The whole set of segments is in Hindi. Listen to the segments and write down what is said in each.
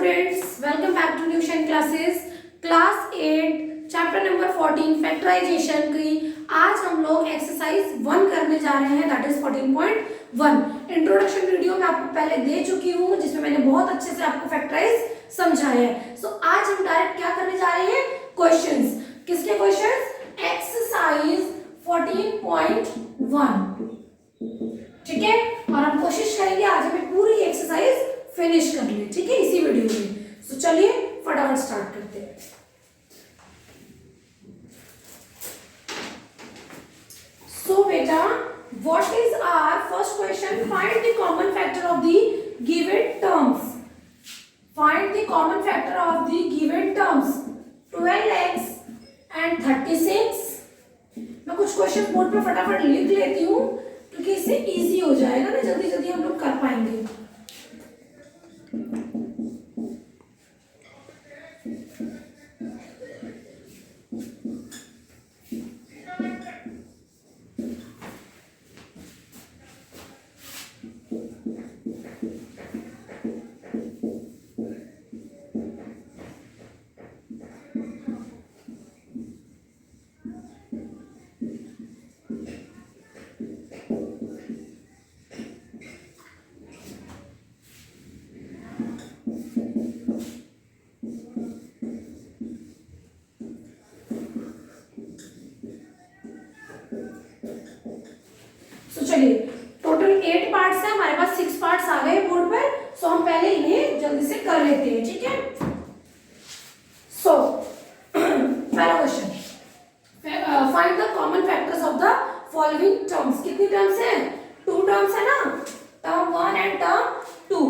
students, welcome back to tuition classes class 8 chapter number 14 factorization की आज हम लोग एक्सरसाइज 1 करने जा रहे हैं, दैट इज 14.1। इंट्रोडक्शन वीडियो में आपको पहले दे चुकी हूँ जिसमें मैंने बहुत अच्छे से आपको फैक्टराइज समझाया है। सो आज हम डायरेक्ट क्या करने जा रहे हैं, क्वेश्चंस। किसके क्वेश्चंस? एक्सरसाइज 14.1, ठीक है। और हम कोशिश करेंगे आज हमें पूरी एक्सरसाइज फिनिश कर ले, ठीक है, इसी वीडियो में। तो चलिए फटाफट स्टार्ट करते हैं। सो बेटा, what is our first question? Find the common factor of the given terms. Find the common factor of the given terms 12x and 36। मैं कुछ क्वेश्चन बोर्ड पे फटाफट लिख लेती हूँ क्योंकि इससे इजी हो जाएगा ना, जल्दी जल्दी हम लोग कर पाएंगे। चलिए, टोटल 8 पार्ट्स है, हमारे पास 6 पार्ट्स आ गए बोर्ड पर। सो हम पहले इन्हें जल्दी से कर लेते हैं, ठीक है। सो पहला question, find the common factors of the following terms. कितनी टर्म्स हैं? 2 टर्म्स है ना, टर्म 1 एंड टर्म 2।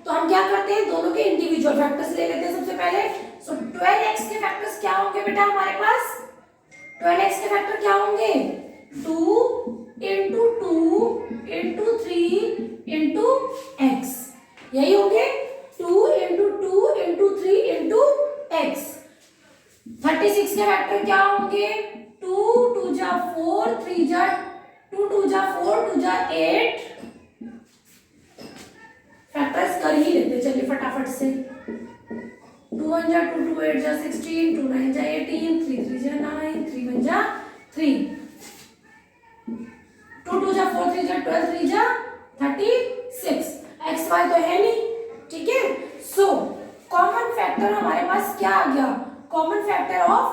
तो हम क्या करते हैं, दोनों के इंडिविजुअल फैक्टर्स ले लेते हैं सबसे पहले। सो 12x के फैक्टर्स क्या होंगे बेटा हमारे पास? 12x के फैक्टर क्या होंगे? 2 into 2 into 3 into x, यही होंगे। 2 into 2 into 3 into x। 36 के फैक्टर क्या होंगे? 2 2 जा 4, 3 जा 2 2 जा 4, 2 जा 8। फैक्टर्स कर ही लेते, चलिए फटाफट से। 2 1 जा 2, 2 8 जा 16, 2 9 जा 18, 3 3 जा 9, 3 1 जा 3, 2 2 जा 4, 3 जा 12, 3 जा 36। एक्स वाई तो है नहीं, ठीक है। सो कॉमन फैक्टर हमारे पास क्या आ गया? Common factor of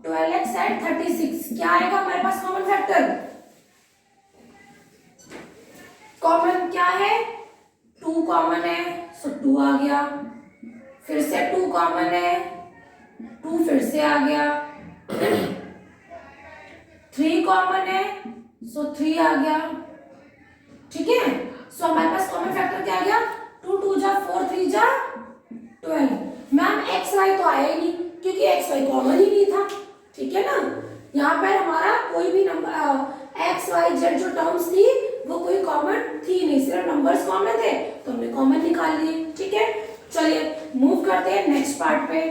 12x and 36 क्या आएगा हमारे पास? कॉमन फैक्टर कॉमन क्या है? 2 कॉमन है, सो 2 आ गया। फिर से 2 कॉमन है, 2 फिर से आ गया। 3 कॉमन है, सो 3 आ गया, ठीक है। सो हमारे पास कॉमन फैक्टर क्या आ गया? 2 2 जा 4, 3 जा 12। मैम एक्स वाई तो आया ही नहीं क्योंकि एक्स वाई कॉमन ही नहीं था, ठीक है ना। यहाँ पर हमारा कोई भी नंबर एक्स वाई जेड जो टर्म्स थी वो कोई कॉमन थी नहीं, सिर्फ नंबर्स कॉमन थे तो हमने कॉमन निकाल लिए, ठीक है। चलिए मूव करते हैं नेक्स्ट पार्ट पे।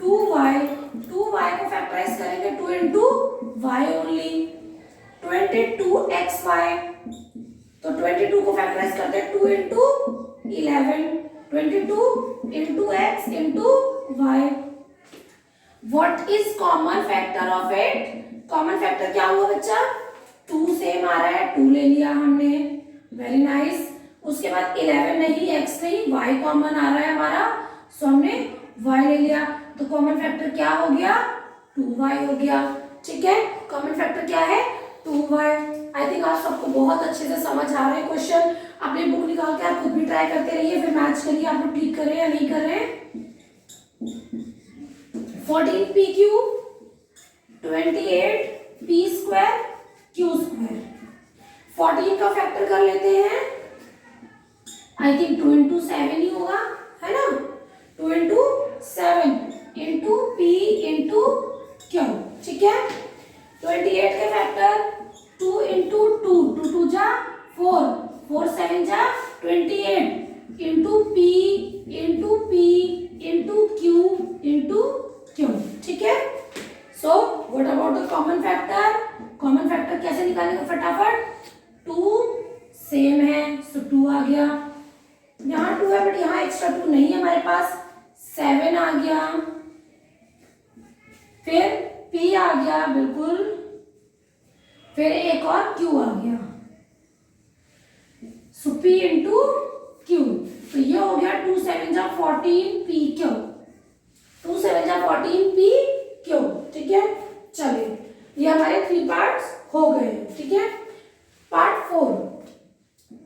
2y को फैक्टराइज करेंगे 2 into y ओनली। 22xy, तो 22 को फैक्टराइज करते हैं 2 into 11, 22 into x into y। What is common factor of it? Common factor क्या हुआ बच्चा? 2 सेम आ रहा है, 2 ले लिया हमने, वेरी नाइस। उसके बाद 11 नहीं, x नहीं, y कॉमन आ रहा है हमारा, सो हमने y ले लिया। तो कॉमन फैक्टर क्या हो गया? 2y हो गया, ठीक है। कॉमन फैक्टर क्या है? 2y। आई थिंक आप सबको बहुत अच्छे से समझ आ रहे हैं क्वेश्चन। अपनी बुक निकाल के आप खुद भी ट्राई करते रहिए, फिर मैच करिए आप लोग ठीक कर रहे हैं या नहीं कर रहे हैं। 14pq 28p square q square. 14 का फैक्टर कर लेते हैं, आई थिंक 2 into 7 ही होगा, है ना। 2 into 7 into p into q, ठीक है। 28 के फैक्टर 2 into 2, 2 2 जा 4, 4 7 जा 28 into p into q into q, ठीक है। So what about the common factor? Common factor कैसे निकालेंगे फटाफट? 2 सेम है, सो 2 आ गया। यहाँ 2 है बट यहाँ एक्स्ट्रा 2 नहीं है हमारे पास। 7 आ गया, फिर P आ गया बिल्कुल, फिर एक और Q आ गया, सो P इंटू Q, तो ये हो गया 2 7 जा 14 P Q, 2 7 जा 14 P Q, ठीक है। चलिए ये हमारे 3 पार्ट्स हो गए, ठीक है। पार्ट 4,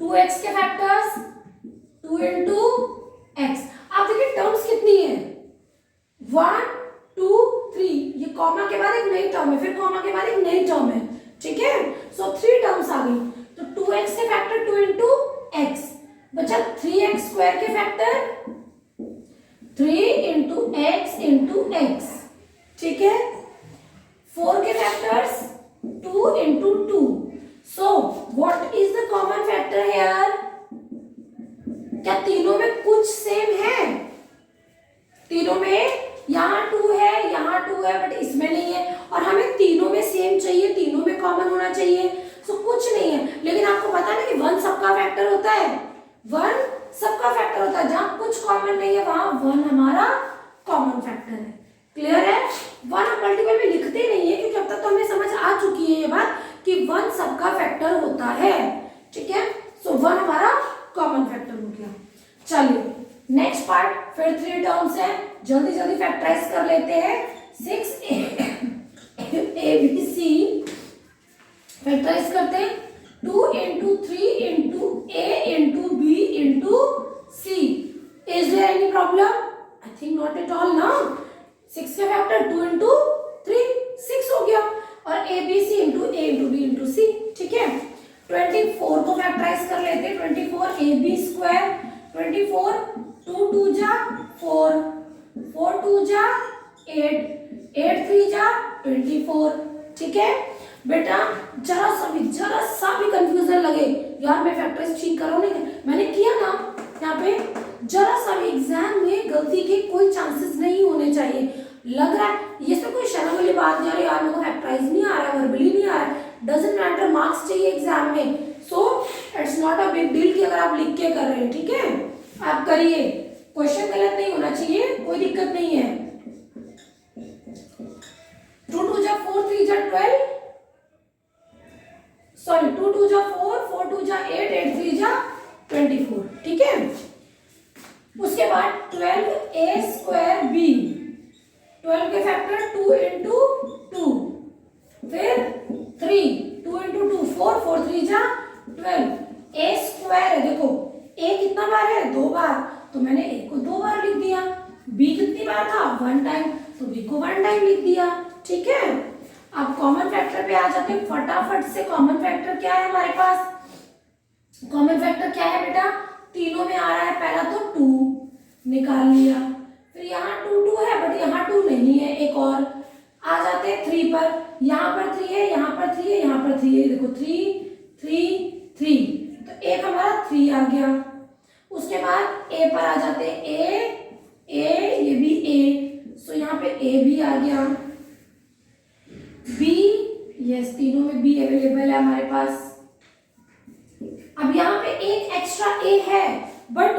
2x के फैक्टर्स 2 इंटू एक्स। आप देखिए टर्म्स कितनी है, 1 2 3, ये कॉमा के बाद एक नई टर्म है, फिर कॉमा के बाद एक नई टर्म है, ठीक है। सो 3 टर्म्स आ गई, तो 2x के फैक्टर 2 इंटू एक्स, बचा 3x स्क्वायर के फैक्टर 3 इंटू एक्स, ठीक है। 4 के factors 2 into 2, so what is the common factor here? क्या तीनों में कुछ सेम है? तीनों में यहाँ 2 है, यहाँ 2 है, बट इसमें नहीं है, और हमें तीनों में सेम चाहिए, तीनों में कॉमन होना चाहिए, सो कुछ नहीं है। लेकिन आपको पता है ना कि 1 सबका फैक्टर होता है, 1 सबका फैक्टर होता है, जहां कुछ कॉमन नहीं है वहां 1 हमारा कॉमन फैक्टर है। क्लियर है? 1 हम मल्टीपल में लिखते नहीं है, क्योंकि अब तक तो हमें समझ आ चुकी है ये बात कि 1 सबका फैक्टर होता है, ठीक है। सो 1 हमारा कॉमन फैक्टर हो गया। चलिए नेक्स्ट पार्ट, फिर 3 टर्म्स है, जल्दी जल्दी फैक्टराइज कर लेते हैं। 6a b c फैक्टराइज करते हैं, 2 into 3 into a into b into c। Is there any problem? I think not at all ना। 6 का फैक्टर 2 इंटू 3 6 हो गया, और a b c into a into b into c, ठीक है। 24 को फैक्टराइज कर लेते हैं, 24 a b स्क्वायर, 24 2 2 जा 4, 4 2 जा 8, 8 3 जा 24, ठीक है। बेटा जरा सा भी कंफ्यूजन लगे, यार मैं फैक्टराइज ठीक कर रहा हूँ, नहीं मैंने किया ना, यहाँ पे जरा सा भी एग्जाम में गलती के कोई चांसेस नहीं होने चाहिए। लग रहा है ये सब कोई शर्म वाली बात नहीं आ रही, यार मेरे को फैक्टराइज नहीं आ रहा है, वर्बली नहीं आ रहा है, डजंट मैटर, मार्क्स चाहिए एग्जाम में, so it's not a big deal कि अगर आप लिख के कर रहे हैं, ठीक है। आप करिए, क्वेश्चन गलत नहीं होना चाहिए, कोई दिक्कत नहीं है। 2 2 जा 4 3 जा 12, सॉरी 2 2 जा 4 4 2 जा 8 8 3 जा 24, ठीक है। उसके बाद 12a स्क्वायर b, 12 के फैक्टर 2 इंटू 2, फिर 3 2 इंटू 2 4 4 3 जा 12, a स्क्वायर है, देखो a कितना बार है? 2 बार, तो मैंने a को 2 बार लिख दिया। b कितनी बार था? 1 टाइम, तो b को 1 टाइम लिख दिया, ठीक है। अब कॉमन फैक्टर पे आ जाते हैं फटाफट से। कॉमन फैक्टर क्या है हमारे पास? कॉमन फैक्टर क्या है बेटा? तीनों में आ रहा है, पहला तो 2 निकाल लिया, फिर यहाँ 2 2 है, बट यहाँ 2 नहीं है, एक और आ जाते हैं 3 पर, यहाँ पर 3 है, यहाँ पर 3 है, यहाँ पर 3 है, देखो 3 3 3, तो एक हमारा 3 आ गया। उसके बाद a पर आ जाते हैं, a ये भी a, सो यहाँ पे a भी आ गया, b, यस तीनों में b अवेलेबल है हमारे पास। अब यहाँ पे एक एक्स्ट्रा a है, बट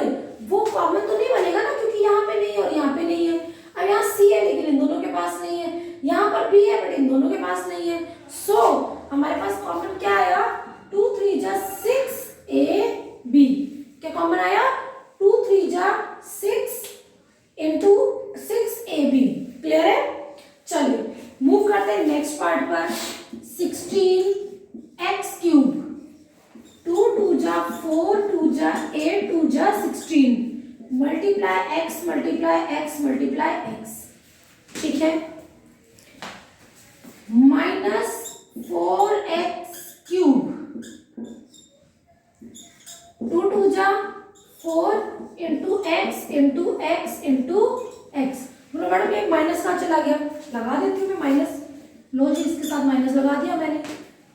वो कॉमन तो नहीं बनेगा ना, क्योंकि यहाँ पे नहीं है और यहाँ पे नहीं है। अब यहाँ c है, लेकिन इन दोनों के पास नहीं है, यहाँ पर b है, बट इन दोनों के पास नहीं है, सो हमारे पास कॉमन क्या आया? 2 3 जा 6ab, क्या कॉमन आया? 2 3 जा 6 इंटू 6ab। क्लियर है? चलिए मूव करते हैं नेक्स्ट पार्ट पर। 16x क्यूब, 2 2 जा 4 2 जा 8 2 जा 16, multiply x multiply x multiply x, ठीक है। माइनस 4x क्यूब, 2 2 जा 4 into x into x into x. बोलो मैडम एक माइनस कहाँ चला गया? लगा देती हूँ मैं माइनस, लो जी इसके साथ माइनस लगा दिया मैंने,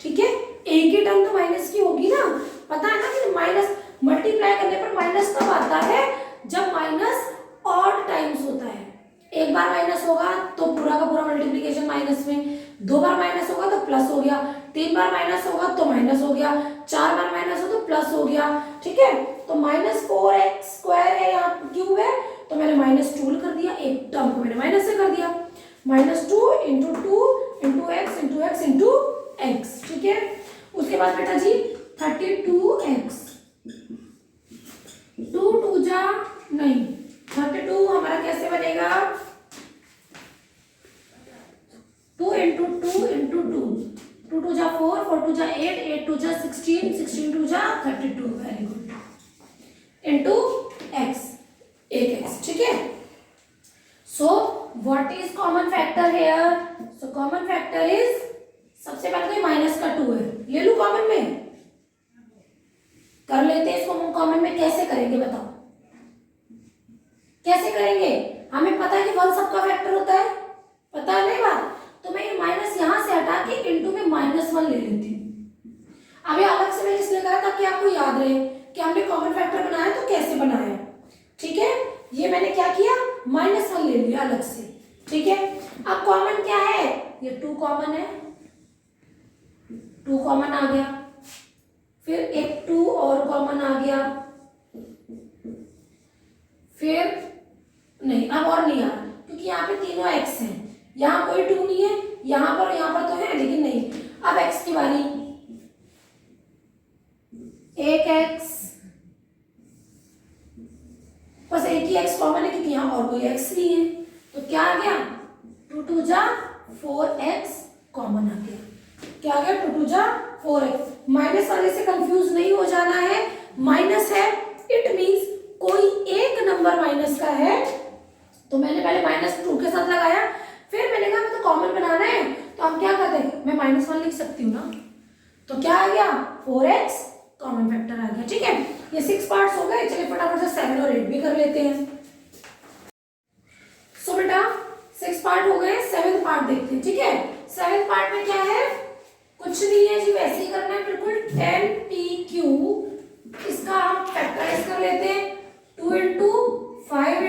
ठीक है। एक ही टर्म तो माइनस की होगी ना, पता है ना कि माइनस मल्टीप्लाई करने पर माइनस कब आता है? जब माइनस ऑड टाइम्स होता है। एक बार माइनस होगा तो पूरा का पूरा मल्टीप्लीकेशन माइनस में, 2 बार माइनस होगा तो प्लस हो गया, 3 बार माइनस होगा तो माइनस हो गया, 4 बार माइनस हो तो प्लस हो गया, ठीक है। तो -4x स्क्वायर है, यहाँ क्यूब है, तो मैंने -2 कर दिया, एक टर्म को मैंने माइनस से कर दिया, -2 × 2 × x × x × x, ठीक है। उसके बाद बेटा जी 32x, 2 2 जा नहीं, 32 हमारा कैसे बनेगा, 2 × 2 × 2, 2 2 जा 4, 4 2 जा 8, 8 2 जा 16, 16 2 जा 32, वेरी गुड, इंटू x, एक x, ठीक है। So what is common factor here, so common factor is, सबसे पहले तो माइनस का 2 है, ले लू कॉमन में, कर लेते हैं इसको कॉमन में, कैसे करेंगे बताओ, कैसे करेंगे, हमें पता है कि 1 सबका फैक्टर होता है, पता है नहीं बात, तो मैं ये माइनस यहां से हटा के इनटू में -1 ले लेती हूँ। अब ये अलग से मैंने इसलिए कहा ताकि आपको याद रहे कि हमने कॉमन फैक्टर बनाया तो कैसे बनाया, ठीक है। ये मैंने क्या किया, -1 ले लिया अलग से, ठीक है। अब कॉमन क्या है, ये 2 कॉमन है, 2 कॉमन आ गया, फिर एक 2 और कॉमन आ गया, फिर नहीं, अब और नहीं आ रहा क्योंकि यहाँ पे तीनों x हैं, यहाँ कोई 2 नहीं है, यहाँ पर तो है लेकिन नहीं। अब x की बारी, एक x, बस एक ही x कॉमन है क्योंकि यहाँ और कोई x नहीं है, तो क्या आ गया, 2 2 जा 4x कॉमन आ गया, क्या आ गया, 2 2 जा 4x। माइनस वाले से कंफ्यूज नहीं हो जाना है, माइनस है इट मींस कोई एक नंबर माइनस का है, तो मैंने पहले -2 के साथ लगाया, फिर मैंने कहा तो कॉमन बनाना है तो हम क्या करते हैं, मैं -1 लिख सकती हूँ ना, तो क्या आ गया 4x कॉमन फैक्टर आ गया, ठीक है। ये 6 पार्ट्स हो गए, चलिए फटाफट से 7 और 8 भी कर लेते हैं। सो बेटा 6 पार्ट हो गए, 7th पार्ट देखते हैं, ठीक है। 7th पार्ट में क्या है, कुछ नहीं है जी, वैसे ही करना है बिल्कुल, 10pq, इसका हम फैक्टराइज कर लेते हैं, 2 × 5 ×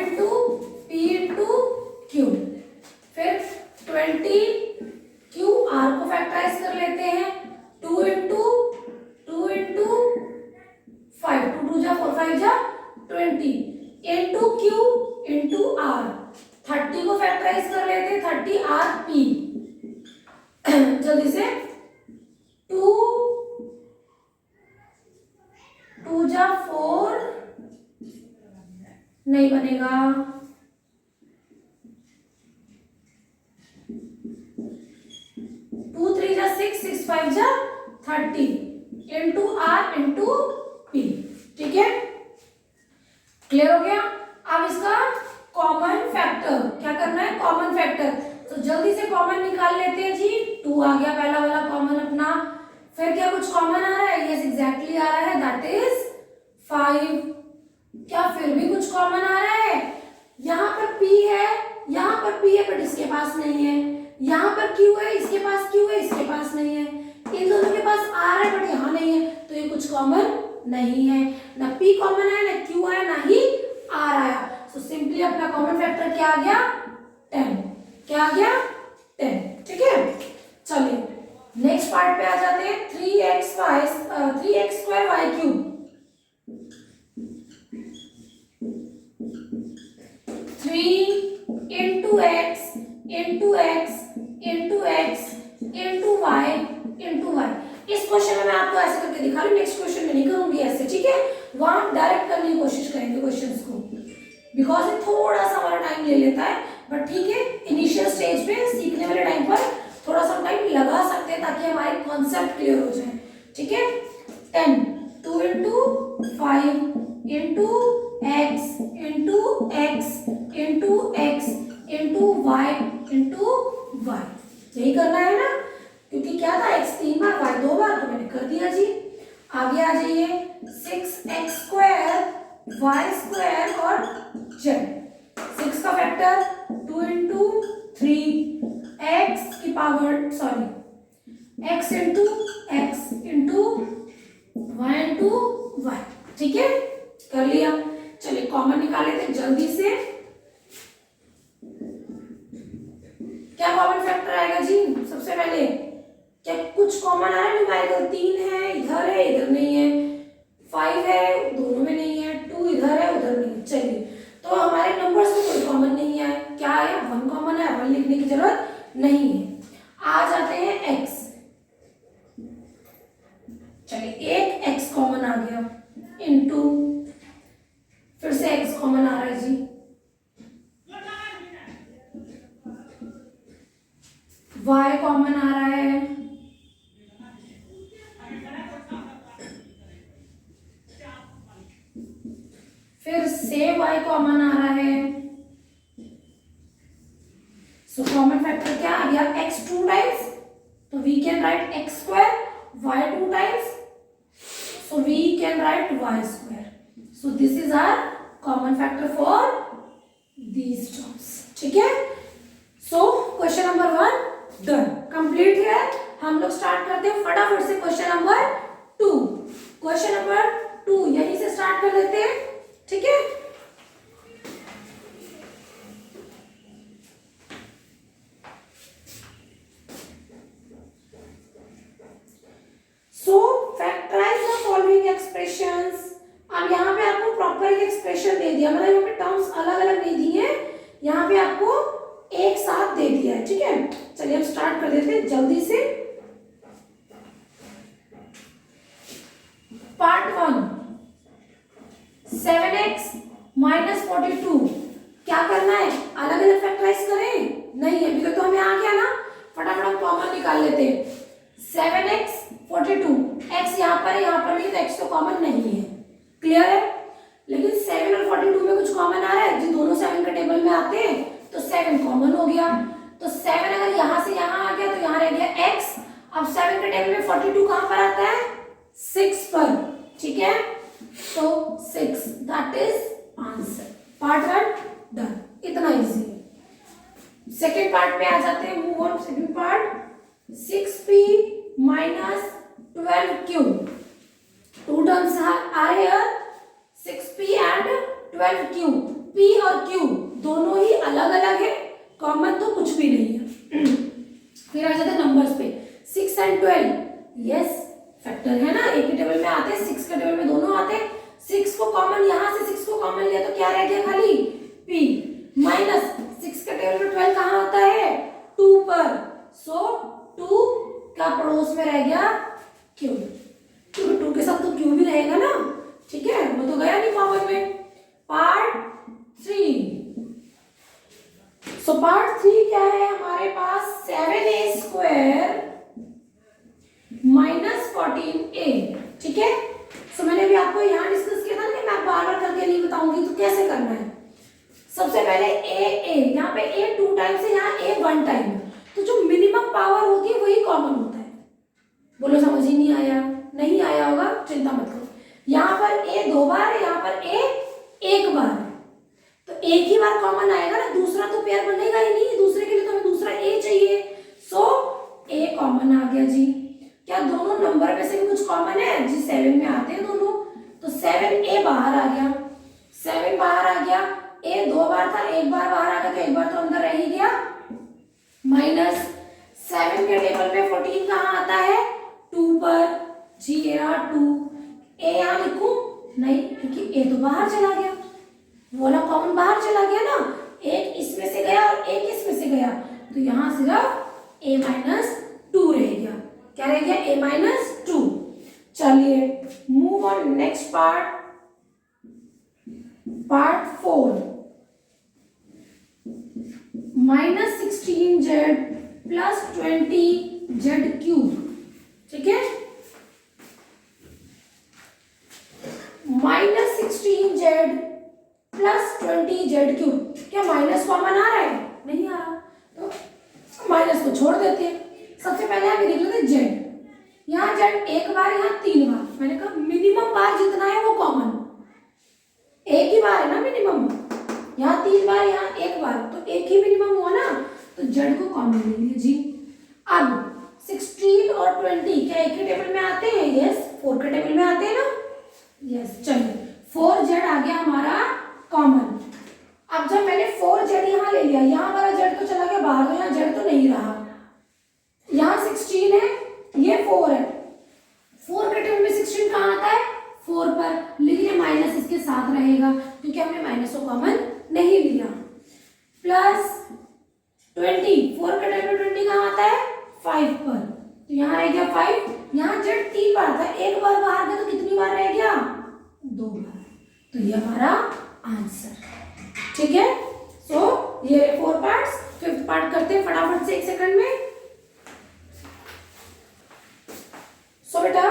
p × q, फिर 20qr को फैक्टराइज कर लेते हैं, 2 × 5, 2 2 जा 4 5 जा 20, into q into r, 30 को फैक्टराइज कर लेते हैं, 30rp, जल्दी से 2 2 जा 4 नहीं बनेगा, 2 3 जा 6, 6 5 जा 30, into r into p, ठीक है, क्लियर हो गया। अब इसका कॉमन फैक्टर क्या करना है, कॉमन फैक्टर, तो जल्दी से कॉमन निकाल लेते हैं जी, 2 आ गया पहला वाला कॉमन अपना, फिर क्या कुछ कॉमन आ रहा है, यस एग्जैक्टली आ रहा है, दैट इज 5, क्या फिर भी कुछ कॉमन आ रहा है, यहाँ पर p है, यहाँ पर p है बट इसके पास नहीं है, यहाँ पर q है, इसके पास q है, इसके पास नहीं है, इन दोनों के पास r है बट यहाँ नहीं है, तो ये कुछ कॉमन नहीं है, ना p कॉमन है, ना q है, ना ही r आया, सो सिंपली अपना कॉमन फैक्टर क्या आ गया, 10, क्या आ गया 10, ठीक है। चलिए नेक्स्ट पार्ट पे आ जाते हैं, 3x² y³ 3 into x into x into x into y into y। इस क्वेश्चन में मैं आपको ऐसे करके दिखा रही हूँ, नेक्स्ट क्वेश्चन में नहीं करूंगी ऐसे, ठीक है, वहां डायरेक्ट करने की कोशिश करेंगे क्वेश्चंस को, बिकॉज ये थोड़ा सा हमारा टाइम ले लेता है, बट ठीक है, इनिशियल स्टेज पे सीखने वाले टाइम पर थोड़ा सा टाइम लगा सकते हैं ताकि हमारे कॉन्सेप्ट क्लियर हो जाए, ठीक है। 10 2 into 5 into x into x into x into y into y, यही करना है ना, क्योंकि क्या था x 3 बार y 2 बार, तो मैंने कर दिया जी। आगे आ जाइए, 6x² y² और z, 6 का फैक्टर 2 into 3 x की power x into x into y into y, ठीक है, कर लिया। चलिए कॉमन निकाल लेते हैं जल्दी से, क्या कॉमन फैक्टर आएगा जी, सबसे पहले क्या कुछ कॉमन आ रहा है, न्यूमेरिकल 3 है, इधर है इधर नहीं है, 5 है दोनों में नहीं है, 2 इधर है उधर नहीं है, चलिए तो हमारे नंबर्स में कोई कॉमन नहीं है, लिखने की जरूरत नहीं है। आ जाते हैं x। चलिए एक x कॉमन आ गया इनटू, फिर से x कॉमन आ रहा है जी, y कॉमन आ रहा है, फिर से y कॉमन आ रहा है। सो कॉमन फैक्टर क्या आ गया, x 2 टाइम्स, तो we can write x square, y 2 times, so we can write y square. So this is our common factor for these terms. ठीक है, so question number 1 done, complete है। हम लोग स्टार्ट करते हैं फटाफट से क्वेश्चन नंबर 2। क्वेश्चन नंबर 2 यहीं से स्टार्ट कर देते हैं, ठीक है। So factorize the following expressions। अब यहाँ पे आपको प्रॉपर एक एक्सप्रेशन दे दिया, मतलब यहाँ पे टर्म्स अलग अलग नहीं दिए, यहाँ पे आपको एक साथ दे दिया है, ठीक है। चलिए हम स्टार्ट कर देते हैं जल्दी से। पार्ट 1 7x माइनस 42, क्या करना है, अलग अलग फैक्टराइज करें, नहीं है अभी तो हमें आ गया ना, फटाफट हम कॉमन निकाल लेते हैं। 7x 42, x यहाँ पर नहीं, तो x तो कॉमन नहीं है, क्लियर है। लेकिन 7 और 42 में कुछ कॉमन आ रहा है जी, दोनों 7 के टेबल में आते हैं तो 7 कॉमन हो गया। तो 7 अगर यहाँ से यहाँ आ गया तो यहाँ रह गया x। अब 7 के टेबल में 42 कहाँ पर आता है, 6 पर, ठीक है। तो 6 that is answer. Part 1 done, इतना इजी है। सेकेंड पार्ट पे आ जाते हैं, move on second part. 6p minus 12q, two terms are here, 6p and 12q। p और q दोनों ही अलग अलग है, कॉमन तो कुछ भी नहीं है। फिर आ जाते हैं नंबर्स पे, 6 एंड 12, यस फैक्टर है ना, एक ही टेबल में आते हैं, 6 के टेबल में दोनों आते हैं। 6 को कॉमन, यहाँ से 6 को कॉमन लिया तो क्या रह गया, खाली p, माइनस 6 के टेबल में 12 कहाँ आता है, 2 पर, सो 2 का पड़ोस में रह गया q, क्योंकि 2 के साथ तो q भी रहेगा ना, ठीक है, वो तो गया नहीं कॉमन में। पार्ट 3, सो पार्ट 3 क्या है हमारे पास, 7a स्क्वायर माइनस 14a, ठीक है। सो मैंने भी आपको यहाँ डिस्कस किया था ना कि मैं बार बार करके नहीं बताऊंगी, तो कैसे करना है। सबसे पहले a, यहाँ पे a 2 टाइम्स है, यहाँ a 1 टाइम है, तो जो मिनिमम पावर होती है वही कॉमन होता है। बोलो समझ ही नहीं आया, नहीं आया होगा चिंता मत करो। यहाँ पर a 2 बार है, यहाँ पर a 1 बार है, तो एक ही बार कॉमन आएगा ना, दूसरा तो पेयर बनेगा ही नहीं, दूसरे के लिए तो हमें दूसरा a चाहिए। सो a कॉमन आ गया जी। क्या दोनों नंबर में से भी कुछ कॉमन है जी, 7 में आते हैं दोनों, तो 7a बाहर आ गया, 7 बाहर आ गया, a 2 बार था, 1 बार बाहर आ गया, तो 1 बार तो अंदर रह ही गया, माइनस 7 के टेबल में 14 कहाँ आता है, 2 पर, जी यहाँ 2, a यहाँ लिखूं नहीं, क्योंकि a तो बाहर चला गया, वो वाला कॉमन बाहर चला गया ना, एक इसमें से गया और एक इसमें से गया, तो यहाँ सिर्फ a माइनस 2 रह गया, क्या रह गया, a माइनस 2। चलिए move on next part, part 4, minus 16z plus 20z cube, ठीक है। Minus 16z plus 20z cube, क्या माइनस कॉमन आ रहा है, नहीं आ रहा, तो माइनस को छोड़ देते हैं। सबसे पहले हम देख लेते हैं z, यहाँ z 1 बार, यहाँ 3 बार, मैंने कहा मिनिमम बार जितना है वो कॉमन, एक ही बार है ना मिनिमम, यहाँ 3 बार, यहाँ 1 बार, तो एक ही मिनिमम हुआ ना, तो z को कॉमन ले लिया जी। अब 16 और 20 क्या एक ही टेबल में आते हैं, यस 4 के टेबल में आते हैं ना, यस। चलिए 4z आ गया हमारा कॉमन। अब जब मैंने 4z यहाँ ले लिया, यहाँ वाला z तो चला गया बाहर, तो यहाँ z तो नहीं रहा, यहाँ 16 है, ये 4 है, 4 के टेबल में 16 कहाँ आता है, 4 पर, लेकिन ये माइनस इसके साथ रहेगा क्योंकि हमने माइनस को कॉमन नहीं लिया। प्लस 20, 4 का टेबल 20 कहाँ आता है 5 पर, तो यहाँ रह गया 5, यहाँ जेड 3 बार था, एक बार बाहर गया तो कितनी बार रह गया 2 बार, तो ये हमारा आंसर। ठीक है, सो ये 4 पार्ट्स, फिफ्थ पार्ट करते हैं फटाफट से 1 सेकंड में। सो बेटा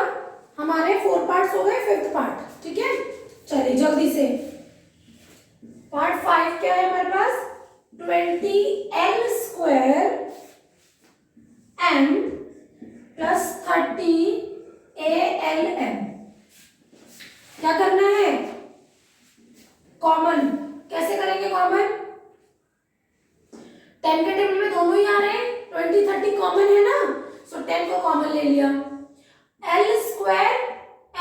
हमारे 4 पार्ट्स हो गए, फिफ्थ पार्ट। ठीक है, चलिए जल्दी से पार्ट 5 क्या है हमारे पास, 20l square m plus 30 ALM। क्या करना है, कॉमन कैसे करेंगे, कॉमन 10 के टेबल में दोनों ही आ रहे हैं, 20 30 कॉमन है ना, सो 10 को कॉमन ले लिया, l स्क्वायर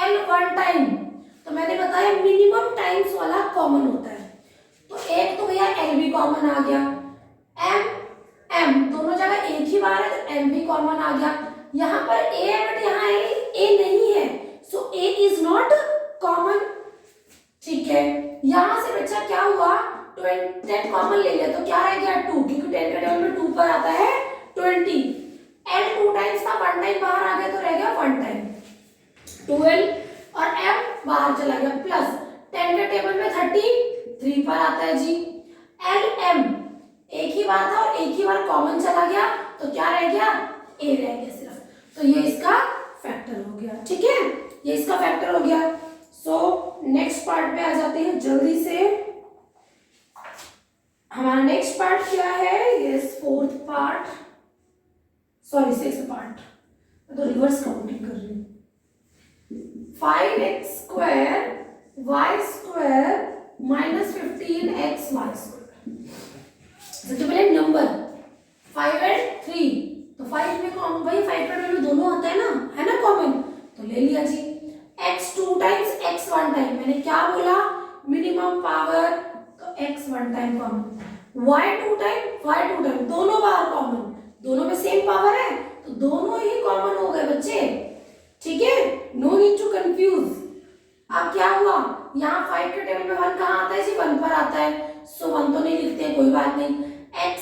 l 1 टाइम, तो मैंने बताया मिनिमम टाइम्स वाला कॉमन होता है, तो एक तो भैया l भी कॉमन आ गया, m m दोनों जगह एक ही बार है तो m भी कॉमन आ गया, यहाँ पर a है बट यहाँ a नहीं है, सो a इज नॉट कॉमन। ठीक है, यहाँ से बच्चा क्या हुआ, 10 कॉमन ले लिया तो क्या रह गया 2, क्योंकि 10 के टेबल में 2 पर आता है 20, l 2 टाइम्स था, 1 टाइम बाहर आ गया तो रह गया 1 टाइम 12, और m बाहर चला गया, प्लस 10 के टेबल में 33 पर आता है जी, l m एक ही बार था और एक ही बार कॉमन चला गया तो क्या रह गया a रह गया सिर्फ, तो ये इसका फैक्टर हो गया। ठीक है, ये इसका फैक्टर हो गया। सो नेक्स्ट पार्ट पे आ जाते हैं जल्दी से, हमारा नेक्स्ट पार्ट क्या है, ये fourth part, sorry sixth part, मैं तो रिवर्स काउंटिंग कर रही हूँ, 5x square y square minus 15x y square. सबसे पहले नंबर 5 एंड 3, तो 5 में कॉमन, भाई 5 का में दोनों आता है ना कॉमन, तो ले लिया जी, x 2 टाइम्स x 1 टाइम, मैंने क्या बोला मिनिमम पावर, तो x 1 time common, y 2 time दोनों बार कॉमन, दोनों में सेम पावर है तो दोनों ही कॉमन हो गए बच्चे। ठीक है, नो नीड टू कंफ्यूज। अब क्या हुआ, यहाँ 5 के टेबल में 1 कहाँ आता है जी, 1 पर आता है, सो 1 तो नहीं लिखते हैं, कोई बात नहीं, x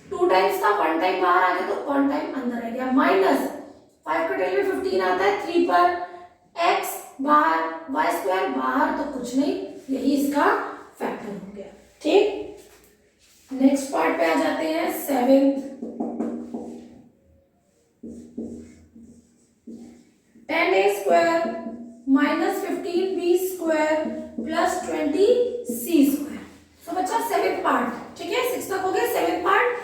2 टाइम्स था, 1 टाइम बाहर आ गया तो 1 टाइम अंदर रह गया, माइनस 5 के टेबल में 15 आता है 3 पर, x बाहर y स्क्वायर बाहर, तो कुछ नहीं, यही इसका फैक्टर हो गया। ठीक, नेक्स्ट पार्ट पे आ जाते हैं 7th, 10a square minus 15b square plus 20c square. तो बच्चा 7th पार्ट, ठीक है 6 तक हो गया, 7th पार्ट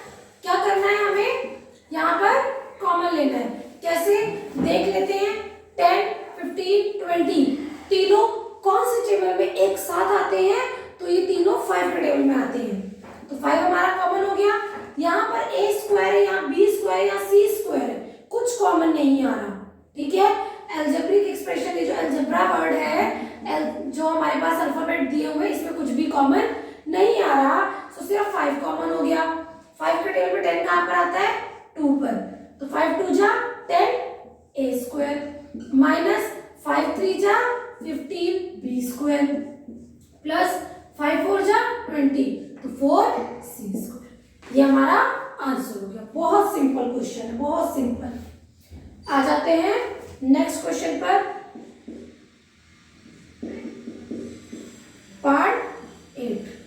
क्या करना है हमें, यहाँ पर कॉमन लेना है, कैसे देख लेते हैं, 10 15 20 तीनों कौन से टेबल में एक साथ आते हैं, तो ये तीनों 5 के टेबल में आते हैं, तो 5 हमारा कॉमन हो गया, यहाँ पर a स्क्वायर है, यहाँ b स्क्वायर, यहाँ c स्क्वायर है, कुछ कॉमन नहीं आ रहा। ठीक है, एल्जेब्रिक एक्सप्रेशन, ये जो एल्जेब्रा वर्ड है, जो हमारे पास अल्फाबेट दिए हुए, इसमें कुछ भी कॉमन नहीं आ रहा, तो सिर्फ 5 कॉमन हो गया। 5 के टेबल में 10 कहाँ पर आता है 2 पर, तो 5 2 जा 10 a स्क्वायर माइनस 5 3 जा 15 b स्क्वायर प्लस 5 4 जा 20, तो 4 c स्क्वायर। ये हमारा आंसर हो गया। बहुत सिंपल क्वेश्चन है, बहुत सिंपल। आ जाते हैं नेक्स्ट क्वेश्चन पर, पार्ट 8।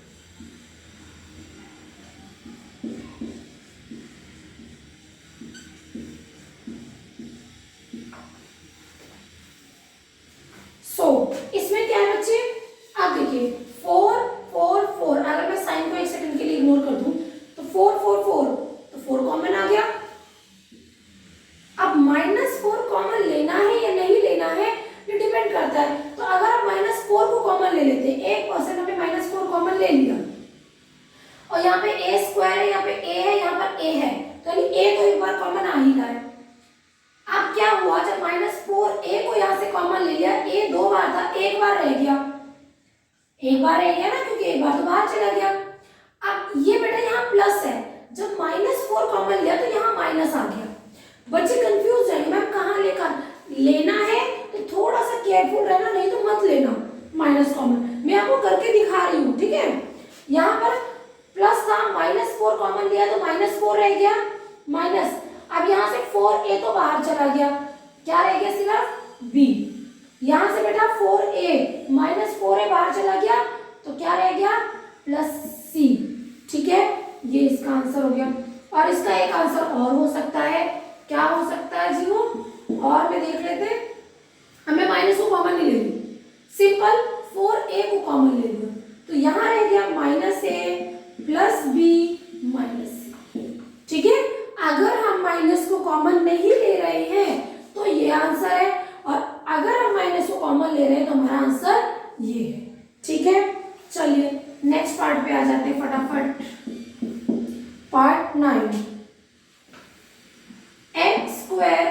इसमें क्या है बच्चे, आप देखिए 4 4 4, अगर मैं साइन को 1 सेकंड के लिए इग्नोर कर दूं तो 4 4 4, तो 4 कॉमन आ गया। अब -4 कॉमन लेना है या नहीं लेना है ये डिपेंड करता है, तो अगर आप -4 को कॉमन ले लेते हैं, एक पर्सन हमने -4 कॉमन ले लिया, और यहाँ पे a स्क्वायर है, यहाँ पे a है, यहाँ पर a है, तो यानी a तो एक बार कॉमन आ ही रहा है। अब क्या हुआ, जब -4 a को यहाँ से कॉमन ले लिया, a 2 बार था, एक बार रह गया, एक बार रह गया ना, क्योंकि एक बार तो बाहर चला गया। अब ये बेटा यहाँ प्लस है, जब -4 कॉमन लिया तो यहाँ माइनस आ गया। बच्चे कंफ्यूज जाएंगे, मैम कहाँ लेकर लेना है, तो थोड़ा सा केयरफुल रहना, नहीं तो मत लेना माइनस कॉमन। मैं आपको करके दिखा रही हूँ, ठीक है। यहाँ पर प्लस था, -4 4 कॉमन लिया तो -4 रह गया, माइनस, अब यहाँ से 4a तो बाहर चला गया, क्या रह गया सिर्फ b। यहाँ से बेटा 4a -4a बाहर चला गया तो क्या रह गया +c। ठीक है, ये इसका आंसर हो गया। और इसका एक आंसर और हो सकता है, क्या हो सकता है जी वो, और में देख लेते हैं। हमें माइनस को कॉमन नहीं लेनी, सिंपल 4a को कॉमन ले लो तो यहाँ रह गया -a + b -c। ठीक है, अगर हम माइनस को कॉमन नहीं ले रहे हैं तो ये आंसर है, और अगर हम माइनस को कॉमन ले रहे हैं तो हमारा आंसर ये है। ठीक है, चलिए नेक्स्ट पार्ट पे आ जाते हैं फटाफट। Part 9, x²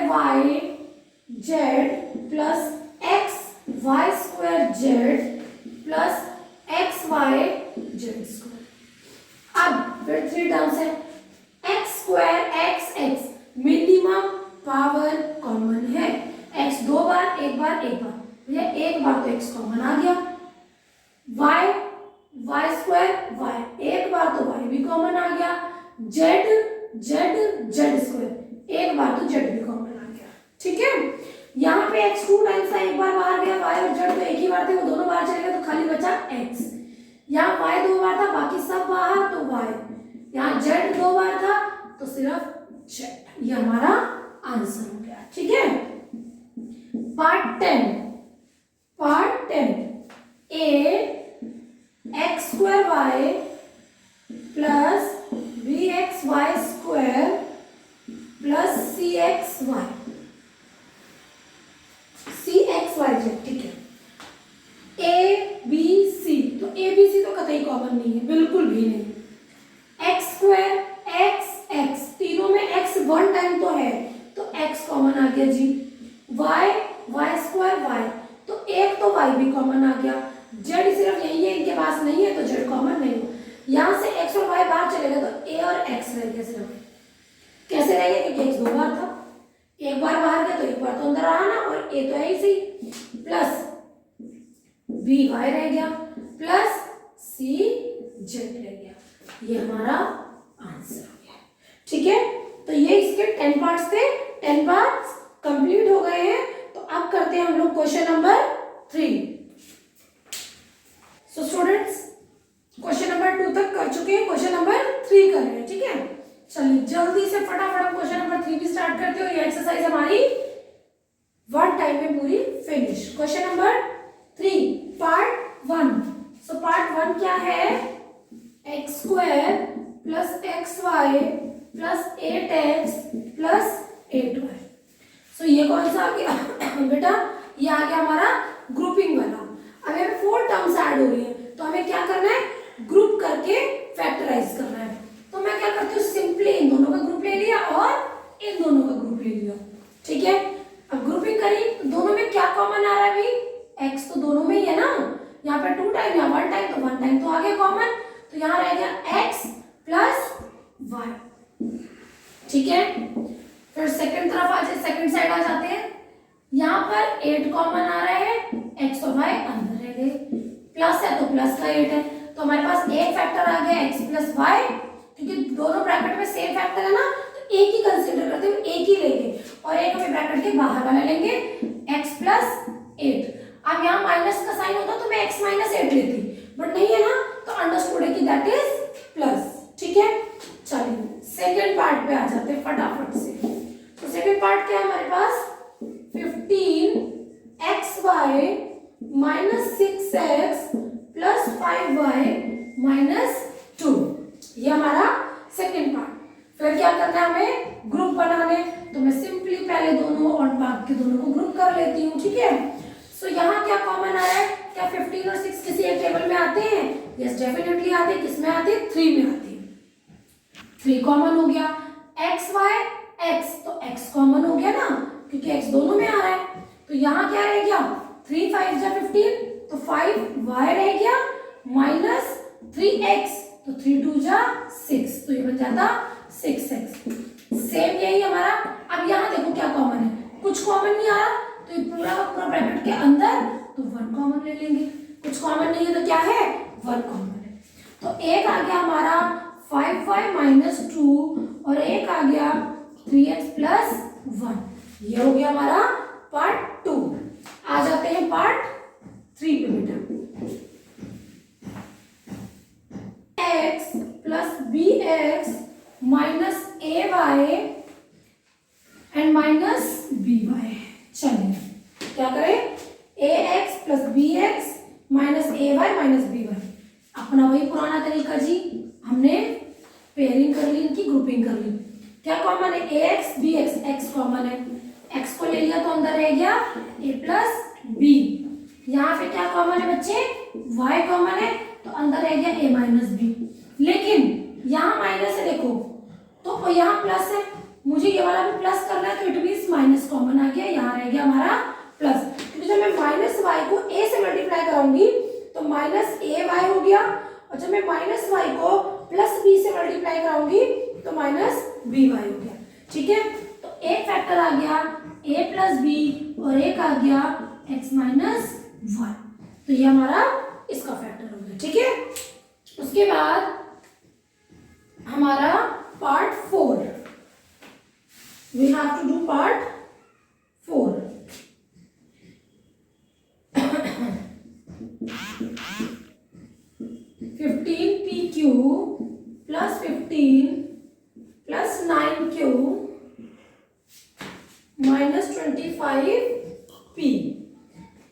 y z plus xy² z plus xy z²। अब फिर 3 टर्म्स है, x² x minimum power common है, x 2 बार, एक बार, एक बार, ये एक बार तो x कॉमन आ गया, y² y एक बार तो y भी कॉमन आ गया, z² एक बार तो z भी कॉमन आ गया। ठीक है, यहाँ पे x 2 टाइम्स था, एक बार बाहर गया, y और z तो एक ही बार थे, वो दोनों बाहर चले गए तो खाली बचा x। यहाँ y 2 बार था, बाकी सब बाहर तो y, यहाँ z 2 बार था तो सिर्फ z। ये हमारा आंसर हो गया। ठीक है, part 10 a x² y plus bxy² plus cxy z। ठीक है, a b c, तो a b c तो कतई कॉमन नहीं है, बिल्कुल भी नहीं। x² x तीनों में x 1 टाइम तो है तो x कॉमन आ गया जी, y² y तो एक तो y भी कॉमन आ गया, z सिर्फ यही है, इनके पास नहीं है तो z कॉमन नहीं हो। यहाँ से x और y बाहर चले गए तो a और x रह गया सिर्फ। कैसे रह गया, क्योंकि x 2 बार था, एक बार बाहर गया तो एक बार तो अंदर रहा ना, और a तो है ही सही, प्लस b y रह गया प्लस c z रह गया। ये हमारा आंसर हो गया। ठीक है, तो ये इसके 10 पार्ट्स थे, 10 पार्ट्स कंप्लीट हो गए हैं। तो अब करते हैं हम लोग question number 3। So students, question number 2 तक कर चुके हैं, क्वेश्चन नंबर 3 कर रहे हैं। ठीक है, चलिए जल्दी से फटाफट क्वेश्चन नंबर 3 भी स्टार्ट करते हो। ये एक्सरसाइज हमारी 1 टाइम में पूरी finish. Question number 3 part 1। So part 1 क्या है, x² plus xy plus 8x plus 8y। सो ये कौन सा आ गया बेटा, ये आ गया हमारा ग्रुपिंग वाला। अब हमें 4 टर्म्स ऐड हो रही है तो हमें क्या करना है, ग्रुप करके फैक्टराइज करना है। तो मैं क्या करती हूँ, सिंपली इन दोनों का ग्रुप ले लिया और इन दोनों का ग्रुप ले लिया। ठीक है, अब ग्रुपिंग करी तो दोनों में क्या कॉमन आ रहा है भाई, x तो दोनों में ही है ना, यहाँ पे 2 टाइम या 1 टाइम तो 1 टाइम तो आ गया कॉमन, तो यहाँ रह गया x प्लस y। ठीक है, फिर सेकंड तरफ आ जाए, सेकंड साइड आ जाते हैं। यहाँ पर 8 कॉमन आ रहा है, x और y अंदर रह गए, प्लस है तो प्लस का 8 है, तो हमारे पास एक फैक्टर आ गया x प्लस y, क्योंकि दोनों ब्रैकेट में सेम फैक्टर है ना तो एक ही कंसीडर करते हैं, एक ही लेंगे, और एक हमें ब्रैकेट के बाहर वाला लेंगे x प्लस 8। अब यहाँ माइनस का साइन होता तो मैं x माइनस 8 लेती, बट नहीं है ना तो अंडरस्टूड है कि दैट इज प्लस। ठीक है, चलिए सेकंड पार्ट पे आ जाते हैं फटाफट से। तो सेकंड पार्ट क्या है हमारे पास, 15xy minus 6x plus 5y minus 2। ये हमारा सेकंड पार्ट। फिर क्या करना है, हमें ग्रुप बनाने, तो मैं सिंपली पहले दोनों और बाद के दोनों को ग्रुप कर लेती हूँ। ठीक है, सो यहाँ क्या कॉमन आ रहा है, क्या 15 और 6 किसी एक टेबल में आते हैं, यस डेफिनेटली आते हैं। किसमें आते हैं, 3 में आते हैं, 3 कॉमन हो गया। xy x तो x कॉमन हो गया ना, क्योंकि x दोनों में आ रहा है, तो यहाँ क्या रह गया, 3 5 जा 15 तो 5y रह गया माइनस 3x तो 3 2 जा 6 तो ये बन जाता 6x। सेम यही हमारा। अब यहाँ देखो क्या कॉमन है, कुछ कॉमन नहीं आ रहा तो ये पूरा पूरा ब्रैकेट के अंदर तो 1 कॉमन ले लेंगे, कुछ कॉमन नहीं है तो क्या है 1 कॉमन है। तो एक आ गया हमारा 5y 5y माइनस 2 और एक आ गया 3x प्लस 1। ये हो गया हमारा पार्ट 2। आ जाते हैं पार्ट 3 पे बेटा। x plus bx minus ay and minus by। चलिए क्या करें, ax plus bx minus ay minus by। अपना वही पुराना तरीका जी, हमने पेयरिंग कर ली, इनकी ग्रुपिंग कर ली। क्या कॉमन है, ax bx, x कॉमन है, x को ले लिया तो अंदर रह गया a प्लस b। यहाँ पे क्या कॉमन है बच्चे, y कॉमन है तो अंदर रह गया a माइनस b। लेकिन यहाँ माइनस है देखो, तो यहाँ प्लस है, मुझे ये वाला भी प्लस करना है तो इट मींस माइनस कॉमन आ गया, यहाँ रह गया हमारा प्लस। क्योंकि जब मैं माइनस वाई को a से मल्टीप्लाई कराऊंगी तो माइनस ए वाई हो गया, और जब मैं माइनस वाई को प्लस बी से मल्टीप्लाई कराऊंगी तो माइनस बी वाई हो गया। ठीक है, तो एक फैक्टर आ गया a प्लस बी और एक आ गया x माइनस वन। तो ये हमारा इसका फैक्टर हो गया। ठीक है, उसके बाद हमारा part 4, we have to do part 4। PQ plus 15 plus 9Q minus 25P।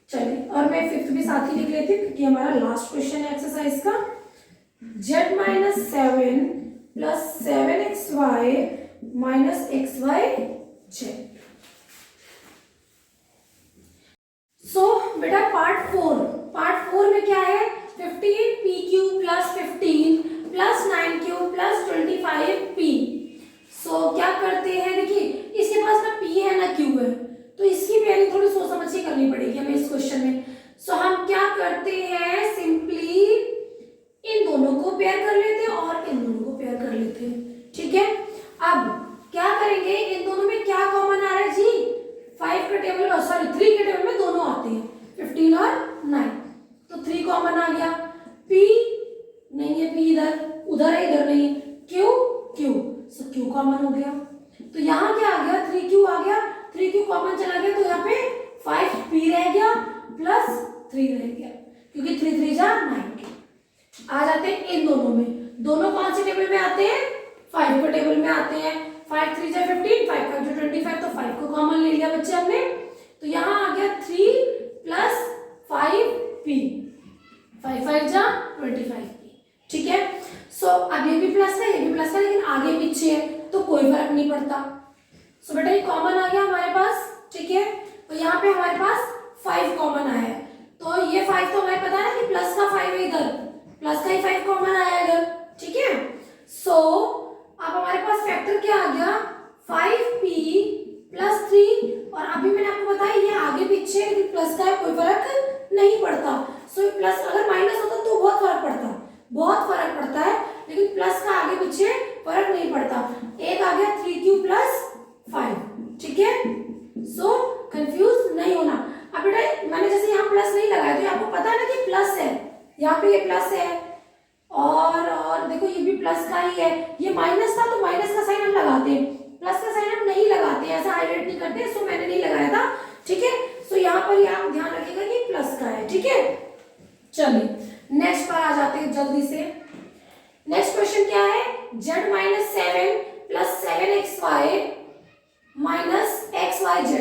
चलिए, और मैं 5th भी साथ ही लिख लेती हूँ क्योंकि हमारा लास्ट क्वेश्चन है एक्सरसाइज का। Z minus 7 plus 7xy minus xyz। सो बेटा पार्ट 4 में क्या है, 15PQ plus 15 plus 9Q plus 25P। सो क्या करते हैं, देखिए इसके पास ना P है ना Q है, तो इसकी पेयरिंग थोड़ी सोच समझ के करनी पड़ेगी हमें इस क्वेश्चन में। सो हम क्या करते हैं, सिंपली इन दोनों को पेयर कर लेते हैं और इन दोनों को पेयर कर लेते हैं। ठीक है, अब क्या करेंगे, इन दोनों में क्या कॉमन आ रहा है जी, 5 के टेबल और 3 के टेबल में दोनों आते हैं, 15 और 9, तो 3 कॉमन आ गया। P नहीं है, P इधर, उधर है, इधर नहीं। Q सो Q कॉमन हो गया, तो यहाँ क्या आ गया, 3Q आ गया, 3Q कॉमन चला गया तो यहाँ पे 5P रह गया प्लस 3 रह गया, क्योंकि 3 3 जा 9। आ जाते हैं इन दोनों में, दोनों कौन से टेबल में आते हैं, 5 के टेबल में आते हैं। 5 3 जा 15, 5 5 जा 25, तो 5 को कॉमन ले लिया बच्चे हमने, तो यहाँ आ गया 3 प्लस 5P, 5 5 जा 25P। ठीक है, सो अब ये भी प्लस है, ये भी प्लस है, लेकिन आगे पीछे है तो कोई फर्क नहीं पड़ता। सो बेटा ये कॉमन आ गया हमारे पास। ठीक है, तो यहाँ पे हमारे पास 5 कॉमन आया है, तो ये 5 तो हमें पता है कि प्लस का 5 है, इधर प्लस का ही 5 कॉमन आया इधर। ठीक है, सो अब हमारे पास फैक्टर क्या आ गया, 5P प्लस 3, और अभी मैंने आपको बताया ये आगे पीछे, लेकिन प्लस का है कोई फर्क नहीं पड़ता। सो प्लस अगर माइनस होता तो बहुत फर्क पड़ता, बहुत फर्क पड़ता है, लेकिन प्लस का आगे पीछे फर्क नहीं पड़ता। एक आ गया 3Q प्लस 5। ठीक है, सो कंफ्यूज नहीं होना। अब बेटा मैंने जैसे यहाँ प्लस नहीं लगाया तो आपको पता है ना कि प्लस है, यहाँ पे ये प्लस है, और देखो ये भी प्लस का ही है, ये माइनस था तो माइनस का साइन हम लगाते हैं, प्लस का साइन हम नहीं लगाते, ऐसा हाईलाइट नहीं करते, सो मैंने नहीं लगाया था। ठीक है, सो यहाँ पर आप ध्यान रखिएगा कि प्लस का है। ठीक है, चलिए नेक्स्ट पर आ जाते हैं जल्दी से। नेक्स्ट क्वेश्चन क्या है, z minus 7 plus 7xy minus xyz।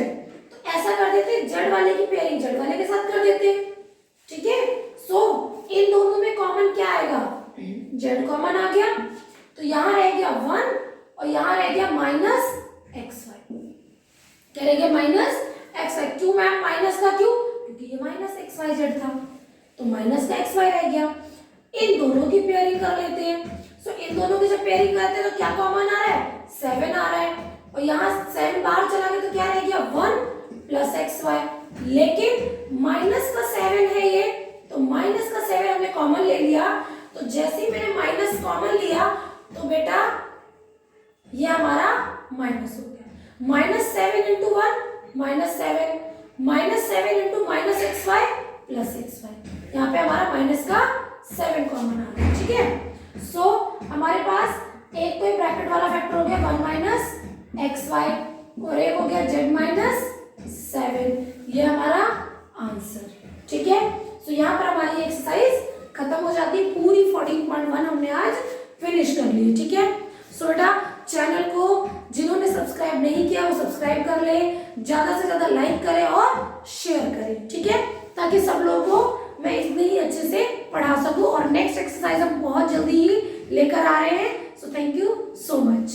तो ऐसा कर देते, z वाले की पेयरिंग z वाले के साथ कर देते। ठीक है, सो इन दोनों में कॉमन क्या आएगा, z कॉमन आ गया, तो यहाँ रह गया 1 और यहाँ रह गया माइनस xy। क्या रह गया, माइनस xy। क्यों मैम माइनस का, क्यों, क्योंकि ये माइनस xyz था, तो माइनस का xy रह गया। इन दोनों की पेयरिंग कर लेते हैं। सो इन दोनों की जब पेयरिंग करते हैं तो क्या कॉमन आ रहा है, 7 आ रहा है, और यहाँ 7 बाहर चला गया तो क्या रह गया 1 प्लस xy। लेकिन माइनस का 7 है ये, तो माइनस का 7 हमने कॉमन ले लिया, तो जैसे ही मैंने माइनस कॉमन लिया तो बेटा ये हमारा माइनस हो गया। Minus 7 into 1 minus 7, minus 7 into minus xy plus xy, यहाँ पे हमारा माइनस का 7 कॉमन आ गया। ठीक है, सो हमारे पास ब्रैकेट वाला फैक्टर हो गया 1 माइनस एक्स वाई और एक हो गया z माइनस 7। ये हमारा आंसर, ठीक है। तो यहाँ पर हमारी एक्सरसाइज खत्म हो जाती है, पूरी 14.1 हमने आज फिनिश कर ली, ठीक है। सो बेटा चैनल को जिन्होंने सब्सक्राइब नहीं किया वो सब्सक्राइब कर ले, ज्यादा से ज्यादा लाइक करें और शेयर करें, ठीक है, ताकि सब लोगों को मैं इतने ही अच्छे से पढ़ा सकूं। और नेक्स्ट एक्सरसाइज हम बहुत जल्दी ही लेकर आ रहे हैं। So thank you so much.